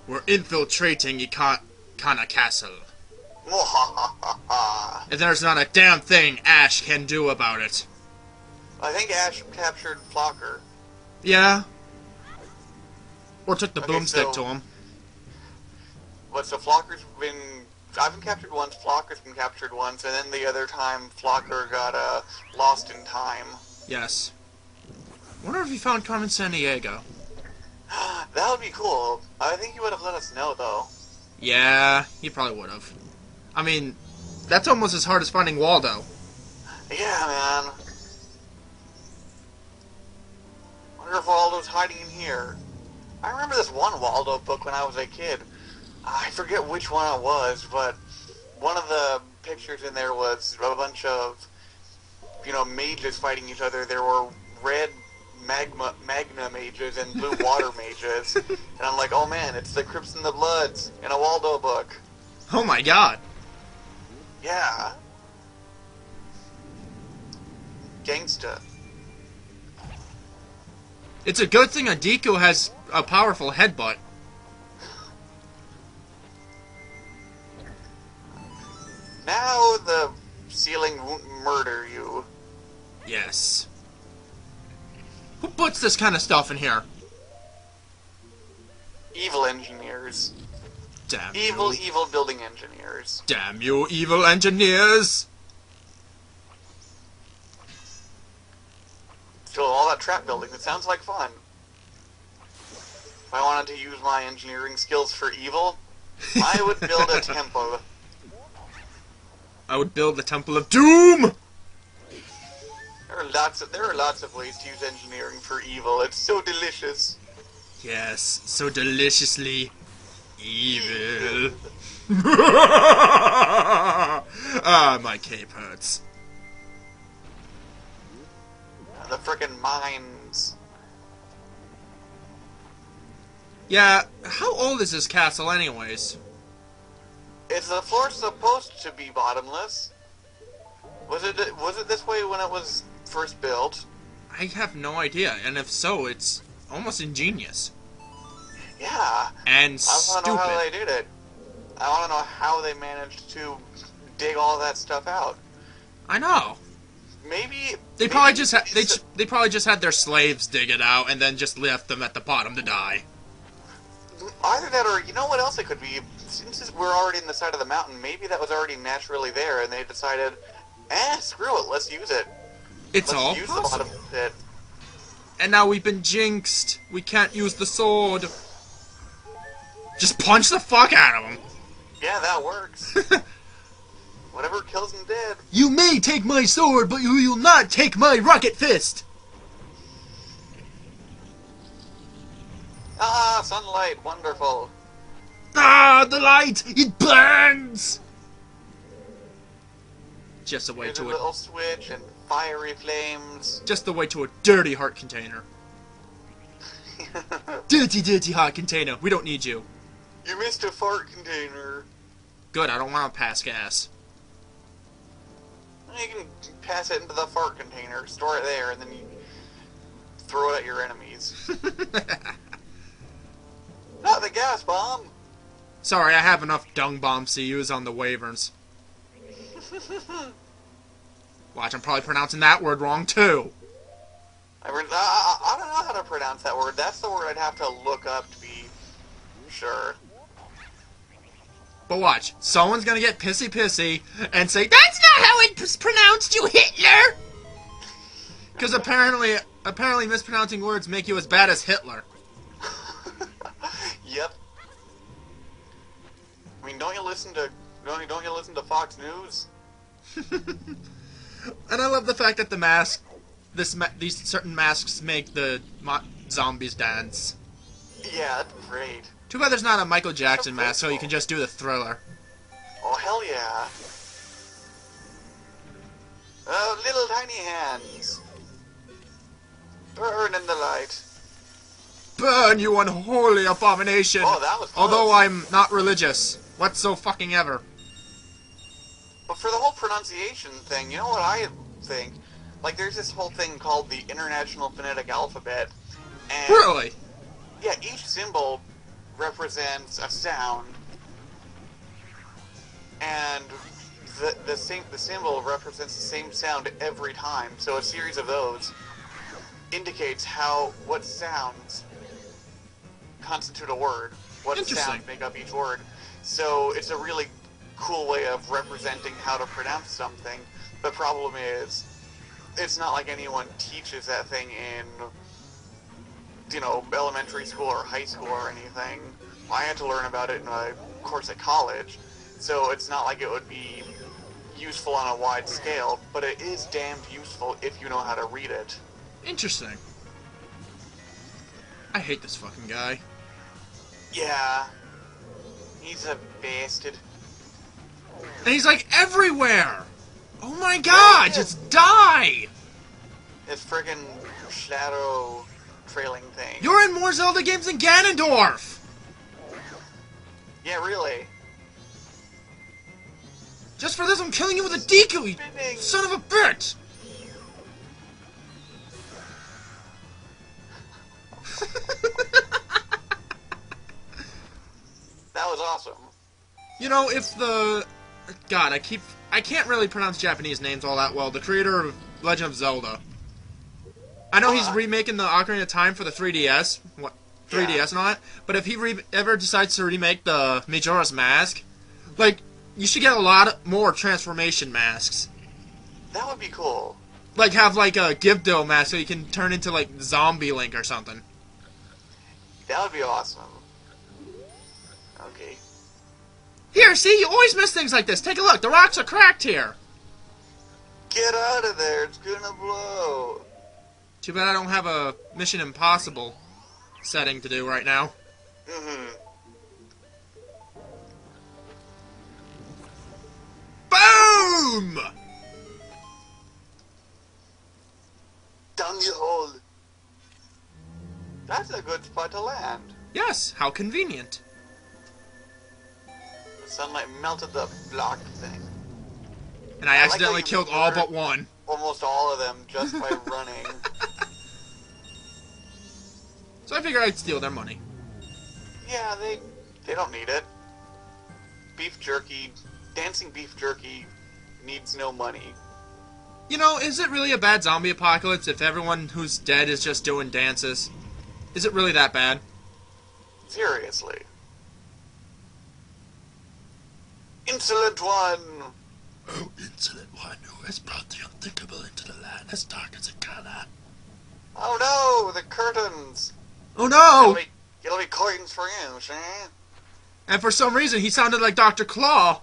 We're infiltrating Ikana Castle. And there's not a damn thing Ash can do about it. I think Ash captured Flocker. Yeah. Or took the Okay, boomstick to him. But so Flocker's been... I've been captured once, Flocker's been captured once, and then the other time Flocker got lost in time. Yes. Wonder if he found Carmen Sandiego. That would be cool. I think he would have let us know, though. Yeah, he probably would have. I mean, that's almost as hard as finding Waldo. Yeah, man. Wonder if Waldo's hiding in here. I remember this one Waldo book when I was a kid. I forget which one it was, but one of the pictures in there was a bunch of, mages fighting each other. There were red magna mages and blue water mages. And I'm like, oh man, it's the Crips and the Bloods in a Waldo book. Oh my god. Yeah. Gangsta. It's a good thing Adiko has a powerful headbutt. Now the ceiling won't murder you. Yes. Who puts this kind of stuff in here? Evil engineers. Damn Evil you. building engineers. Damn you, evil engineers! So all that trap building, it sounds like fun. If I wanted to use my engineering skills for evil, I would build a temple. I would build the Temple of Doom! There are lots of ways to use engineering for evil. It's so delicious. Yes, so deliciously evil. Ah, my cape hurts. The frickin' mines. Yeah, how old is this castle anyways? Is the floor supposed to be bottomless? Was it this way when it was first built? I have no idea, and if so, it's almost ingenious. Yeah. And I want to know how they stupid. did it. I want to know how they managed to dig all that stuff out. I know. Maybe They probably just they probably just had their slaves dig it out and then just left them at the bottom to die. Either that, or you know what else it could be? Since we're already in the side of the mountain, maybe that was already naturally there, and they decided, screw it, let's use it. It's Let's all use possible. the bottom pit. And now we've been jinxed. We can't use the sword. Just punch the fuck out of him. Yeah, that works. Whatever kills him dead. You may take my sword, but you will not take my rocket fist. Ah, sunlight, wonderful. Ah, the light! It burns! Just a way There's a to little switch and fiery flames. just the way to a dirty heart container. Dirty, dirty heart container. We don't need you. You missed a fart container. Good, I don't want to pass gas. You can pass it into the fart container, store it there, and then you throw it at your enemies. Not the gas bomb! Sorry, I have enough dung bombs to use on the Wyverns. Watch, I'm probably pronouncing that word wrong, too. I don't know how to pronounce that word. That's the word I'd have to look up to be sure. But watch, someone's gonna get pissy and say, "That's not how it's pronounced, you Hitler!" Because apparently mispronouncing words make you as bad as Hitler. Yep. I mean, don't you listen to Fox News? And I love the fact that these certain masks make the zombies dance. Yeah, that's great. Too bad there's not a Michael Jackson mask, so you can just do the Thriller. Oh, hell yeah. Oh, little tiny hands. Burn in the light. Burn, you unholy abomination! Oh, that was close. Although I'm not religious. What's so fucking ever? But for the whole pronunciation thing, you know what I think? Like, there's this whole thing called the International Phonetic Alphabet. And Really? yeah, each symbol represents a sound, and the symbol represents the same sound every time. So a series of those indicates what sounds constitute a word, what sounds make up each word. So it's a really cool way of representing how to pronounce something. The problem is, it's not like anyone teaches that thing in, elementary school or high school or anything. I had to learn about it in a course at college, so it's not like it would be useful on a wide scale, but it is damned useful if you know how to read it. Interesting. I hate this fucking guy. Yeah. He's a bastard. And he's like everywhere! Oh my god, just die! This friggin' shadow trailing thing. You're in more Zelda games than Ganondorf! Yeah, really. Just for this, I'm killing you with a Deku, you son of a bitch! That was awesome. You know, if the... God, I can't really pronounce Japanese names all that well. The creator of Legend of Zelda. I know he's remaking the Ocarina of Time for the 3DS. 3DS and all that. But if he ever decides to remake the Majora's Mask, like, you should get a lot more transformation masks. That would be cool. Like, have, like, a Gibdo mask so you can turn into, like, Zombie Link or something. That would be awesome. Okay. Here, see? You always miss things like this. Take a look. The rocks are cracked here. Get out of there. It's gonna blow. Too bad I don't have a Mission Impossible setting to do right now. Mm-hmm. Boom! Down the hole. That's a good spot to land. Yes, how convenient. The sunlight melted the block thing. And I accidentally killed all but one. Almost all of them just by running. So I figured I'd steal their money. Yeah, they don't need it. Beef jerky, dancing beef jerky needs no money. You know, is it really a bad zombie apocalypse if everyone who's dead is just doing dances? Is it really that bad? Seriously. Insolent one! Oh, insolent one who has brought the unthinkable into the land as dark as Ikana. Oh no, the curtains! Oh no! It'll be coins for you, see? And for some reason, he sounded like Dr. Claw.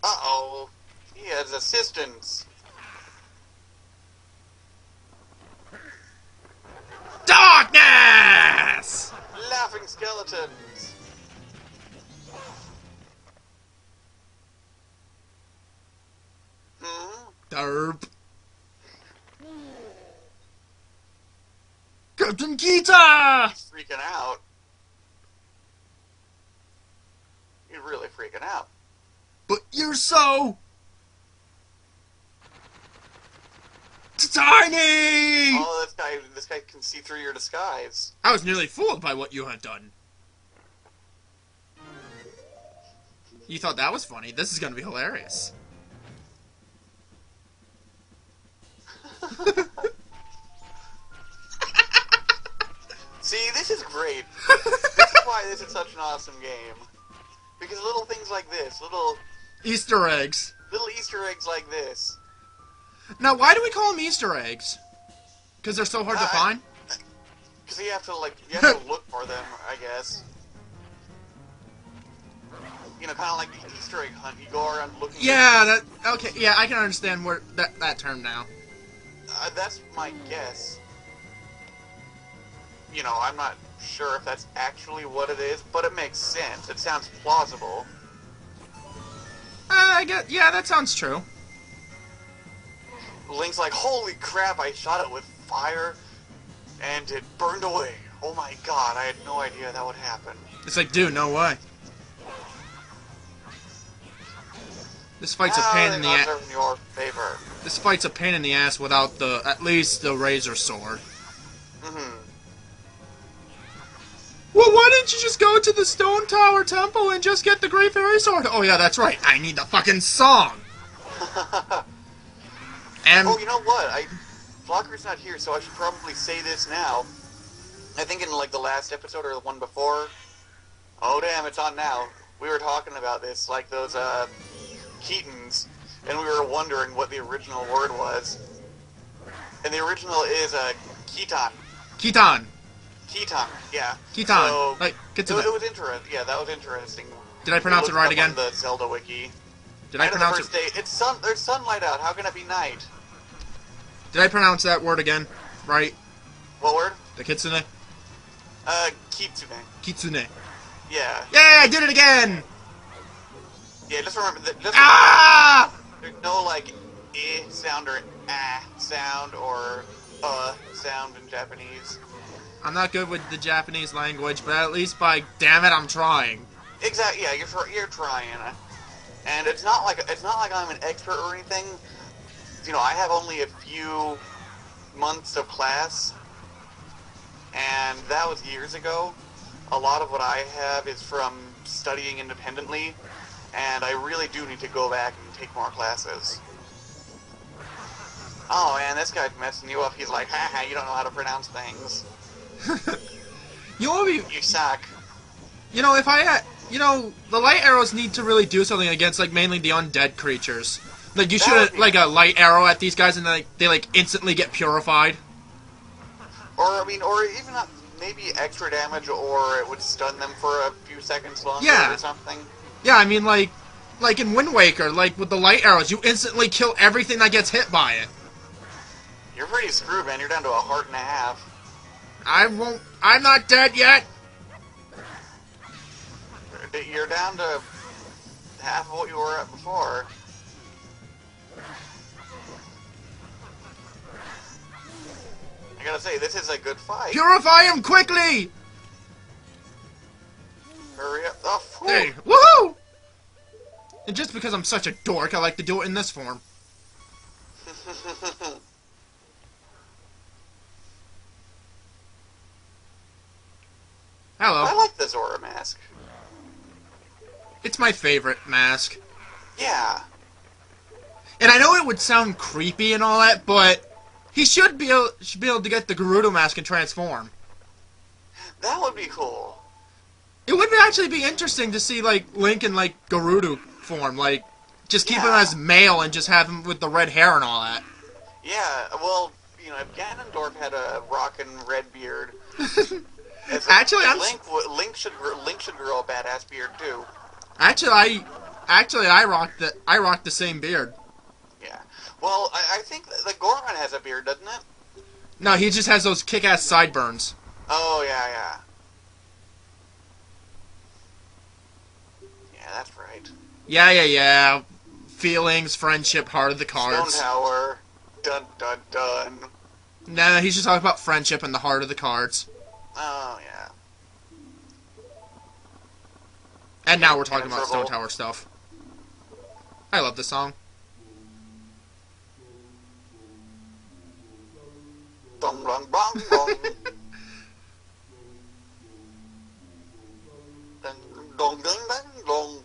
Uh-oh. He has assistants. Darkness! Laughing skeletons. Derp. Captain Kita! He's freaking out. He's really freaking out. But you're so... tiny! Oh, this guy can see through your disguise. I was nearly fooled by what you had done. You thought that was funny. This is gonna be hilarious. See, this is great. This is why this is such an awesome game. Because little things like this, little Easter eggs. Easter eggs like this. Now, why do we call them Easter eggs? Because they're so hard to find? Because you have to look for them, I guess. You know, kind of like the Easter egg hunt. You go around looking. Yeah, okay, yeah, I can understand where that term now. That's my guess. You know, I'm not sure if that's actually what it is, but it makes sense. It sounds plausible. Yeah, that sounds true. Link's like, holy crap, I shot it with fire, and it burned away. Oh my god, I had no idea that would happen. It's like, dude, no way. This fight's a pain in the ass. In your favor. This fight's a pain in the ass without at least the razor sword. Mm-hmm. don't you just go to the Stone Tower Temple and just get the Great Fairy Sword? Oh yeah, that's right. I need the fucking song. And oh, you know what? Flokker's not here, so I should probably say this now. I think in like the last episode or the one before. Oh damn, it's on now. We were talking about this, like those Keatons, and we were wondering what the original word was. And the original is Keaton. Keaton. Keaton, yeah. Keaton. So, like, get to it was interesting. Yeah, that was interesting. Did I pronounce it right again? On the Zelda wiki. Did I pronounce it? Day. It's there's sunlight out. How can it be night? Did I pronounce that word again? Right? What word? The kitsune? Kitsune. Kitsune. Yeah. Yeah, I did it again! Yeah, just remember that. Ah! There's no like sound or sound or sound in Japanese. I'm not good with the Japanese language, but at least damn it, I'm trying. Exactly. Yeah, you're trying, and it's not like I'm an expert or anything. You know, I have only a few months of class, and that was years ago. A lot of what I have is from studying independently, and I really do need to go back and take more classes. Oh man, this guy's messing you up. He's like, haha, you don't know how to pronounce things. You suck. You know, if I had... You know, the light arrows need to really do something against, like, mainly the undead creatures. Like, you shoot, like, a light arrow at these guys and, they instantly get purified. Or, I mean, or even maybe extra damage, or it would stun them for a few seconds longer or something. Yeah, I mean, like in Wind Waker, like, with the light arrows, you instantly kill everything that gets hit by it. You're pretty screwed, man. You're down to 1.5 hearts. I'm not dead yet! You're down to half of what you were at before. I gotta say, this is a good fight. Purify him quickly! Hurry up. Oh, hey, woohoo! And just because I'm such a dork, I like to do it in this form. Hello. I like the Zora mask. It's my favorite mask. Yeah. And I know it would sound creepy and all that, but he should be able to get the Gerudo mask and transform. That would be cool. It would actually be interesting to see, like, Link in, like, Gerudo form. Like, just keep him as male and just have him with the red hair and all that. Yeah, well, you know, if Ganondorf had a rockin' red beard... Actually, Link should grow a badass beard, too. Actually, I rock the same beard. Yeah. Well, I think the Goron has a beard, doesn't it? No, he just has those kick-ass sideburns. Oh, yeah. Yeah, that's right. Yeah. Feelings, friendship, heart of the cards. Stone Tower. Dun, dun, dun. Nah, he's just talking about friendship and the heart of the cards. Oh, yeah. And now we're talking about Stone Tower stuff. I love this song. Dong, dong, dong, dong. Dong, dong, dong, dong.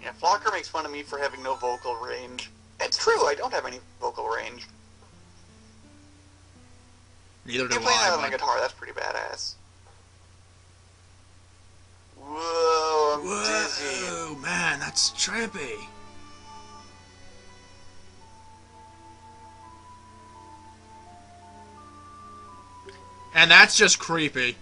Yeah, Flocker makes fun of me for having no vocal range. It's true, I don't have any vocal range. Neither do You're playing that on I. my guitar, that's pretty badass. Whoa, I'm dizzy. Whoa, man, that's trippy. And that's just creepy.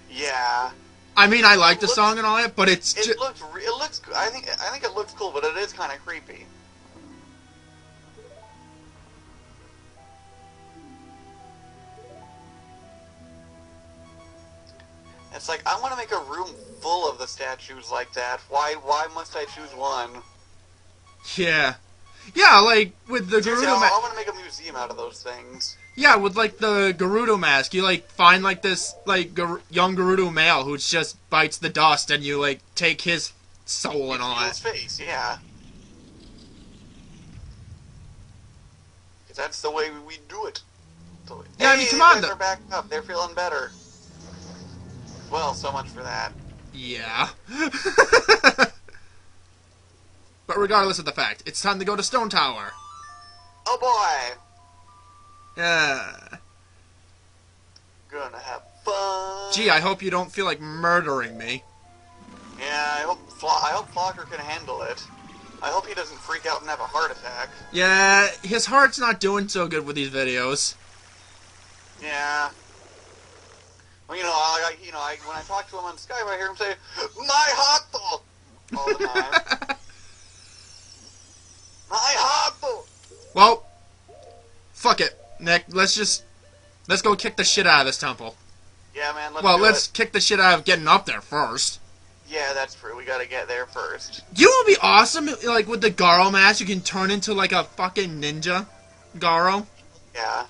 Yeah. I mean, I like the song and all that, but it looks. I think it looks cool, but it is kind of creepy. It's like, I want to make a room full of the statues like that. Why must I choose one? Yeah. Yeah, like, with the Gerudo mask. I want to make a museum out of those things. Yeah, with, like, the Gerudo mask. You, like, find, like, this, like, young Gerudo male who just bites the dust, and you, like, take his soul and all that. His face, yeah. Because that's the way we do it. Yeah, I mean, come on, they're back up. They're feeling better. Well, so much for that. Yeah. But regardless of the fact, it's time to go to Stone Tower. Oh boy! Yeah. Gonna have fun. Gee, I hope you don't feel like murdering me. Yeah, I hope Flocker can handle it. I hope he doesn't freak out and have a heart attack. Yeah, his heart's not doing so good with these videos. Yeah. Well, when I talk to him on Skype, I hear him say, "My heart!" all the time. My heart! Well, fuck it, Nick. Let's go kick the shit out of this temple. Yeah, man. Let's kick the shit out of getting up there first. Yeah, that's true. We gotta get there first. You know what would be awesome? Like, with the Garo mask, you can turn into, like, a fucking ninja Garo. Yeah.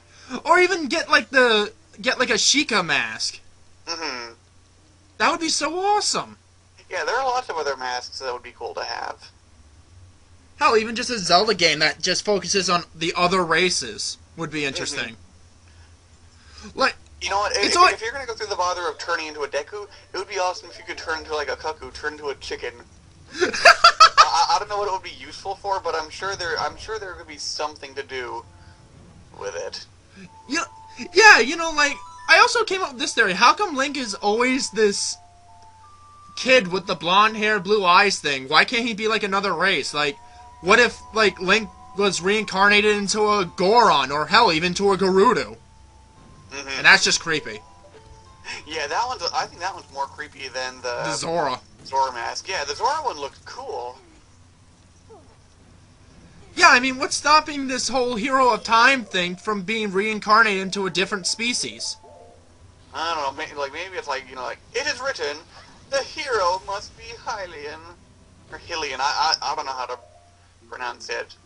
Or even get a Sheikah mask. Mm-hmm. That would be so awesome. Yeah, there are lots of other masks that would be cool to have. Hell, even just a Zelda game that just focuses on the other races would be interesting. Mm-hmm. Like, you know what? If you're gonna go through the bother of turning into a Deku, it would be awesome if you could turn into like a Cuckoo, turn into a chicken. I don't know what it would be useful for, but I'm sure there could be something to do with it. Yeah, like, I also came up with this theory. How come Link is always this kid with the blonde hair, blue eyes thing? Why can't he be like another race? Like, what if, like, Link was reincarnated into a Goron, or hell, even to a Gerudo? Mm-hmm. And that's just creepy. Yeah, I think that one's more creepy than the Zora mask. Yeah, the Zora one looked cool. Yeah, I mean, what's stopping this whole Hero of Time thing from being reincarnated into a different species? I don't know, maybe it's like, it is written, the hero must be Hylian. Or Hylian, I don't know how to pronounce it.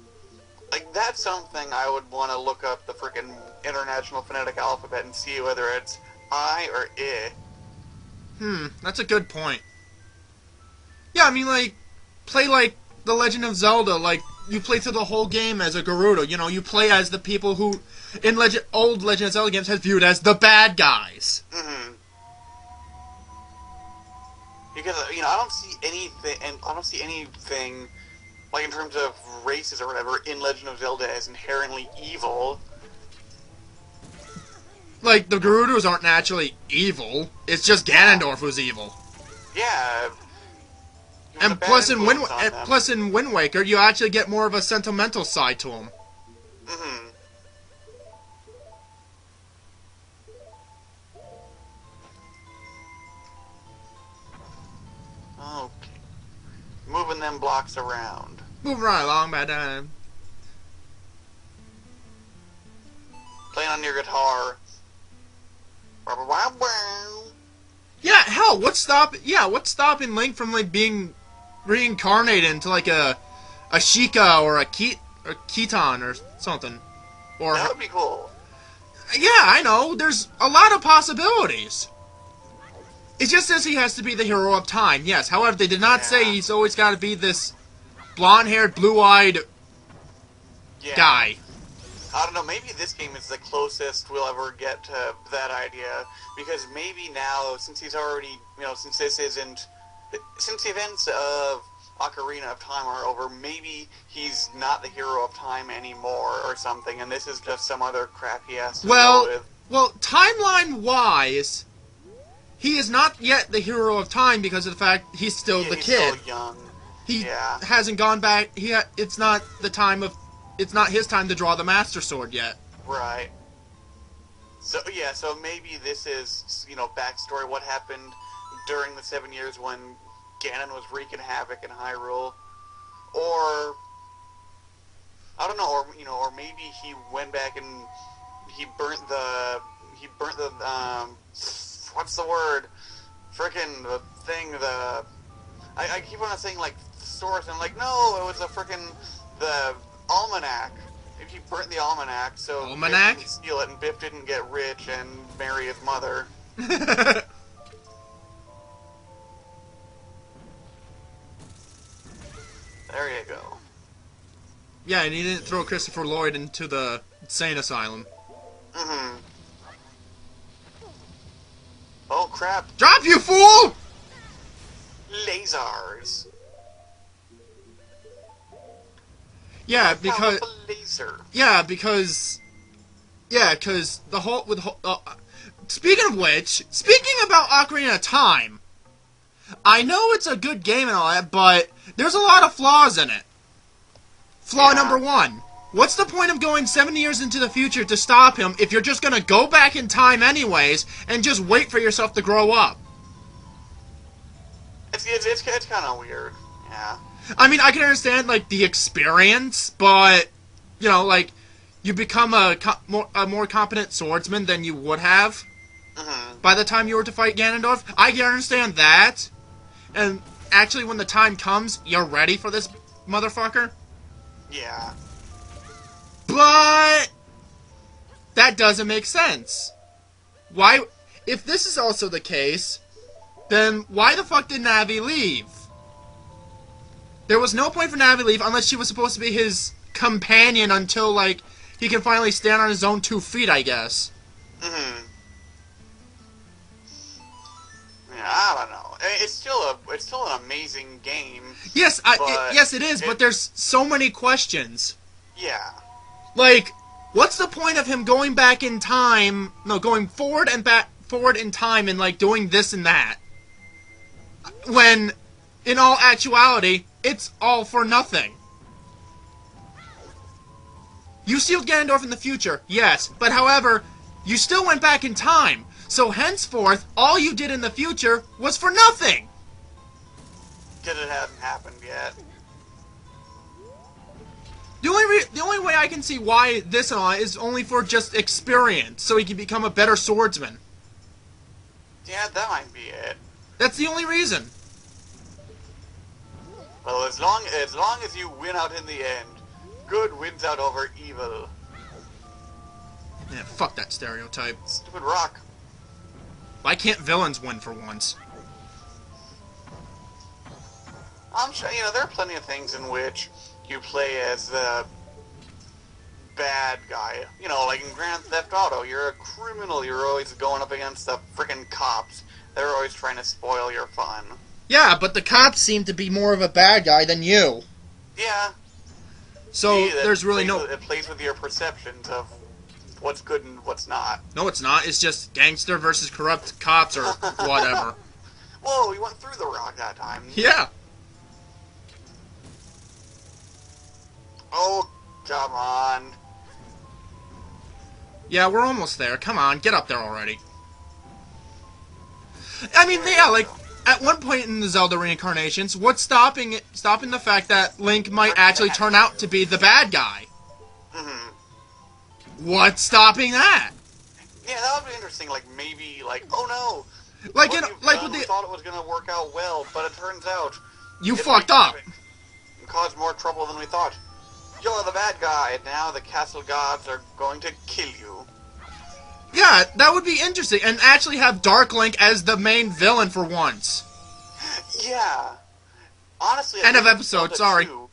Like, that's something I would want to look up the frickin' International Phonetic Alphabet and see whether it's I or I. That's a good point. Yeah, I mean, like, play like The Legend of Zelda, like, you play through the whole game as a Gerudo, you play as the people who, in old Legend of Zelda games, has viewed as the bad guys. Mm-hmm. Because, I don't see anything, like, in terms of races or whatever, in Legend of Zelda as inherently evil. Like, the Gerudos aren't naturally evil, it's just Ganondorf who's evil. Yeah. And plus in Wind Waker, you actually get more of a sentimental side to him. Mm-hmm. Okay. Moving them blocks around. Moving right along, bad time. Playing on your guitar. Yeah, hell, what's stopping Link from, like, being reincarnated into, like, a Sheikah or a Keaton or something? Or that would be cool. Yeah, I know. There's a lot of possibilities. It just says he has to be the hero of time, yes. However, they did not say he's always got to be this blonde-haired, blue-eyed guy. I don't know, maybe this game is the closest we'll ever get to that idea, because maybe now, since he's already, since the events of Ocarina of Time are over, maybe he's not the hero of time anymore or something, and this is just some other crap he has to deal with. Well, timeline-wise, he is not yet the hero of time because of the fact he's still the kid. He's still young. He hasn't gone back. It's not his time to draw the Master Sword yet. Right. So maybe this is, backstory, what happened during the 7 years when Ganon was wreaking havoc in Hyrule. Or, I don't know, or maybe he went back and he burnt the, what's the word? Frickin' the thing, I keep on saying, like, source, and I'm like, no, it was the almanac. If he burnt the almanac, so Almanac? Biff didn't steal it, and Biff didn't get rich and marry his mother. There you go. Yeah, and he didn't throw Christopher Lloyd into the insane asylum. Mm-hmm. Oh, crap. Drop, you fool! Lasers. Yeah, because... Powerful laser. Yeah, because... Yeah, because the whole... speaking of which, speaking about Ocarina of Time, I know it's a good game and all that, but there's a lot of flaws in it. Flaw number 1. What's the point of going 7 years into the future to stop him if you're just gonna go back in time anyways and just wait for yourself to grow up? It's kind of weird. Yeah. I mean, I can understand, like, the experience, but, you know, like, you become a more competent swordsman than you would have by the time you were to fight Ganondorf. I can understand that. And actually, when the time comes, you're ready for this motherfucker. Yeah. But that doesn't make sense. Why? If this is also the case, then why the fuck did Navi leave? There was no point for Navi to leave unless she was supposed to be his companion until, like, he can finally stand on his own 2 feet, I guess. Yeah, I don't know. It's still an amazing game. Yes, yes it is, but there's so many questions. Yeah. Like, what's the point of him going back in time? No, going forward in time and, like, doing this and that. When, in all actuality, it's all for nothing. You sealed Ganondorf in the future, yes, but however, you still went back in time. So henceforth, all you did in the future was for nothing. Because it hasn't happened yet. The only way I can see why this and all is only for just experience, so he can become a better swordsman. Yeah, that might be it. That's the only reason. Well, as long as you win out in the end, good wins out over evil. Yeah, fuck that stereotype. Stupid rock. Why can't villains win for once? I'm sure, there are plenty of things in which you play as the bad guy. Like in Grand Theft Auto, you're a criminal, you're always going up against the frickin' cops. They're always trying to spoil your fun. Yeah, but the cops seem to be more of a bad guy than you. Yeah. So, there's really It plays with your perceptions of what's good and what's not. No, it's not. It's just gangster versus corrupt cops or whatever. Whoa, we went through the rock that time. Yeah. Oh, come on. Yeah, we're almost there. Come on, get up there already. I mean, yeah, like, at one point in the Zelda reincarnations, what's stopping the fact that Link might actually turn out to be the bad guy? What's stopping that? Yeah, that would be interesting. Like, maybe, oh no! Like, we thought it was gonna work out well, but it turns out... You fucked up! It caused more trouble than we thought. You're the bad guy, and now the castle gods are going to kill you. Yeah, that would be interesting, and actually have Dark Link as the main villain for once. Yeah. Honestly, End of episode, sorry. 2,